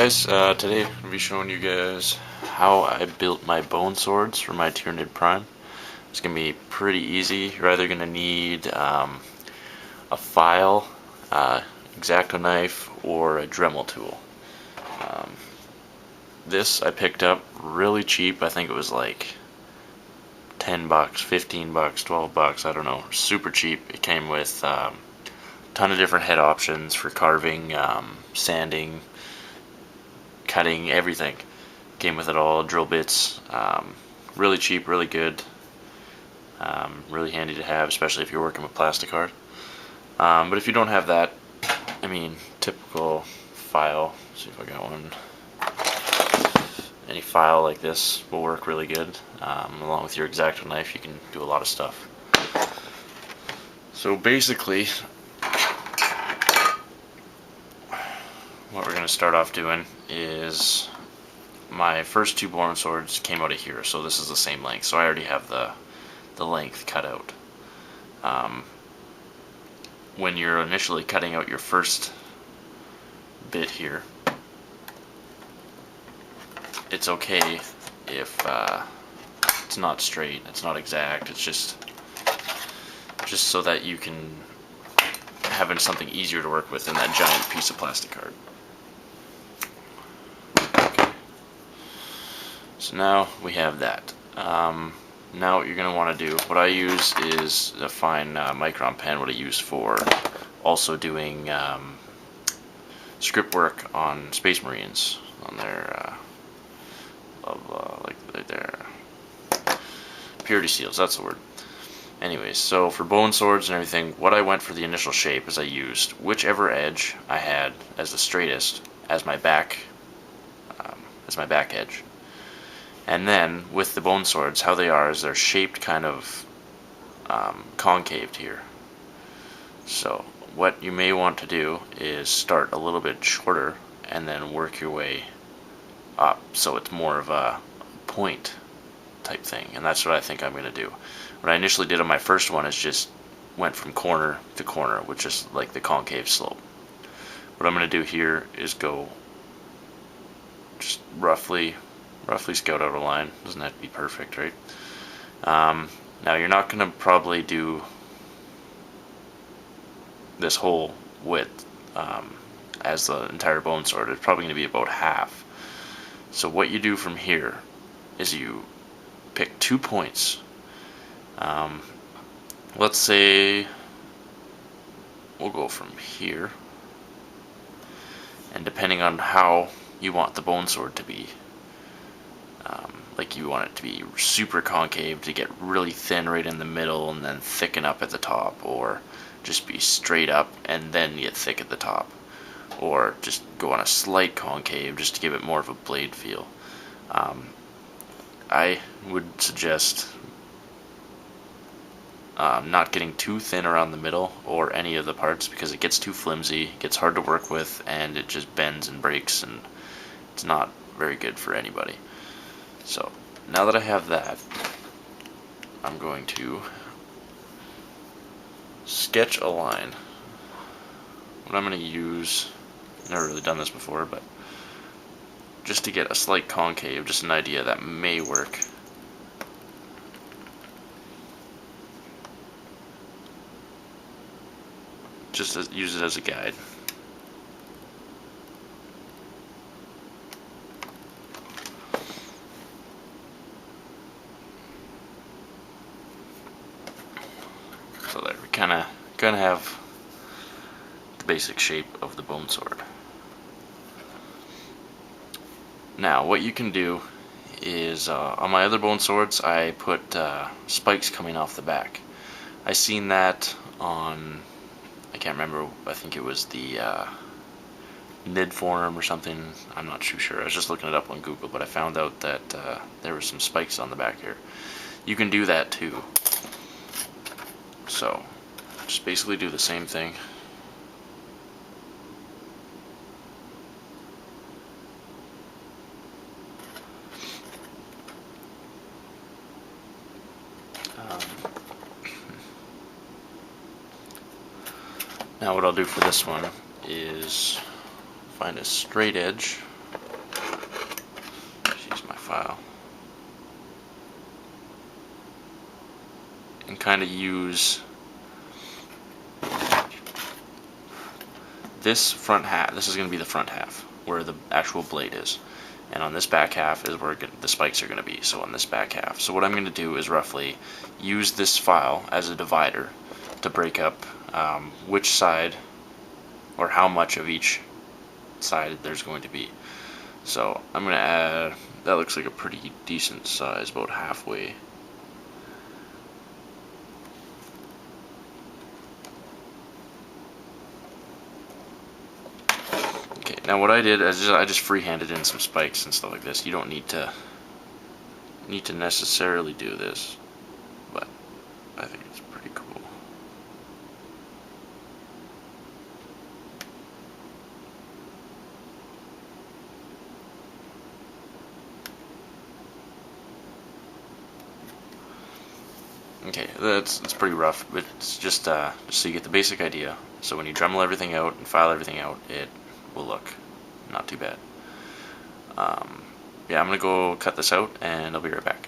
guys, today I'm going to be showing you guys how I built my bone swords for my Tyranid Prime. It's going to be pretty easy. You're either going to need a file, X-Acto knife, or a Dremel tool. This I picked up really cheap. I think it was like 10 bucks, 15 bucks, 12 bucks, I don't know. Super cheap. It came with a ton of different head options for carving, sanding, cutting, everything. Came with it all, drill bits. Really cheap, really good. Really handy to have, especially if you're working with plasticard. But if you don't have that, I mean, typical file. Let's see if I got one. Any file like this will work really good. Along with your X-Acto knife, you can do a lot of stuff. So basically, what we're going to start off doing is my first two bone swords came out of here, so this is the same length. So I already have the length cut out. When you're initially cutting out your first bit here, it's okay if it's not straight, it's not exact, it's just so that you can have something easier to work with than that giant piece of plasticard. Okay. So now we have that. Now what you're going to want to do, what I use is a fine micron pen, what I use for also doing script work on Space Marines, on their like their purity seals, that's the word. Anyways, so for bone swords and everything, what I went for the initial shape is I used whichever edge I had as the straightest as my back edge. And then with the bone swords, how they are is they're shaped kind of concaved here. So what you may want to do is start a little bit shorter and then work your way up, so it's more of a point type thing, and that's what I think I'm going to do. What I initially did on my first one is just went from corner to corner, which is like the concave slope. What I'm going to do here is go just roughly scout out a line. Doesn't have to be perfect, right? Now you're not going to probably do this whole width as the entire bone sword. It's probably going to be about half. So what you do from here is you pick 2 points. Let's say we'll go from here, and depending on how you want the bone sword to be, like you want it to be super concave to get really thin right in the middle and then thicken up at the top, or just be straight up and then get thick at the top, or just go on a slight concave just to give it more of a blade feel. I would suggest not getting too thin around the middle or any of the parts, because it gets too flimsy, gets hard to work with, and it just bends and breaks, and it's not very good for anybody. So now that I have that, I'm going to sketch a line. What I'm going to use, I've never really done this before, but just to get a slight concave, just an idea that may work. Just use it as a guide. So there, we kind of have the basic shape of the bone sword. Now, what you can do is, on my other bone swords, I put spikes coming off the back. I seen that on, I can't remember, I think it was the Nid forum or something, I'm not too sure. I was just looking it up on Google, but I found out that there were some spikes on the back here. You can do that too. So, just basically do the same thing. Now what I'll do for this one is find a straight edge profile and kind of use this front half. This is going to be the front half where the actual blade is, and on this back half is where the spikes are going to be. So on this back half, so what I'm going to do is roughly use this file as a divider to break up which side or how much of each side there's going to be. So I'm going to add, that looks like a pretty decent size, about halfway. Okay, now what I did is I just freehanded in some spikes and stuff like this. You don't need to necessarily do this, but I think it's pretty cool. Okay, it's pretty rough, but it's just so you get the basic idea. So when you Dremel everything out and file everything out, it will look not too bad. Yeah, I'm gonna go cut this out, and I'll be right back.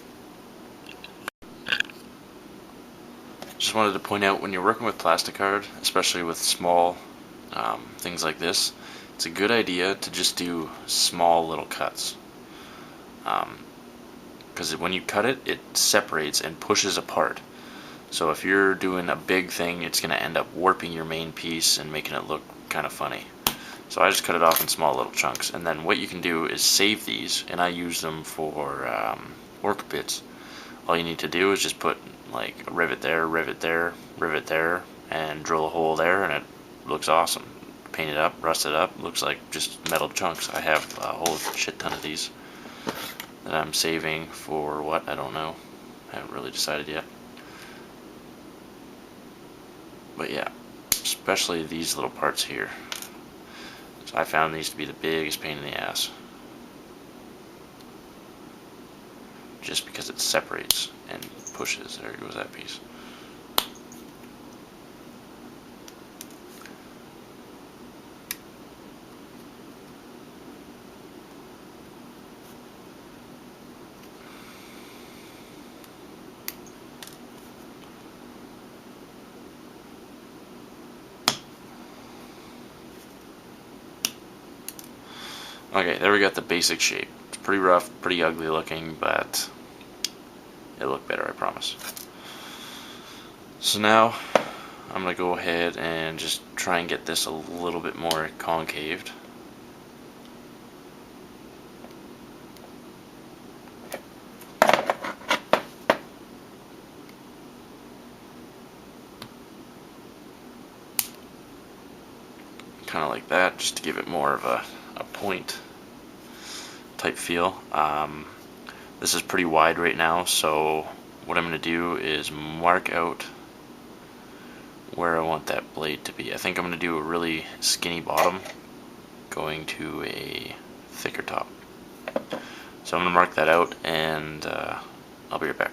Just wanted to point out, when you're working with plasticard, especially with small things like this, it's a good idea to just do small little cuts. Because when you cut it, it separates and pushes apart. So if you're doing a big thing, it's going to end up warping your main piece and making it look kind of funny. So I just cut it off in small little chunks, and then what you can do is save these, and I use them for orc bits. All you need to do is just put like a rivet there, rivet there, rivet there, and drill a hole there, and it looks awesome. Paint it up, rust it up, looks like just metal chunks. I have a whole shit ton of these that I'm saving for what, I don't know. I haven't really decided yet. But yeah, especially these little parts here. So I found these to be the biggest pain in the ass. Just because it separates and pushes. There goes that piece. Okay, there we got the basic shape. It's pretty rough, pretty ugly looking, but it'll look better, I promise. So now I'm going to go ahead and just try and get this a little bit more concaved. Kind of like that, just to give it more of a point type feel. This is pretty wide right now, so what I'm going to do is mark out where I want that blade to be. I think I'm going to do a really skinny bottom going to a thicker top. So I'm going to mark that out, and I'll be right back.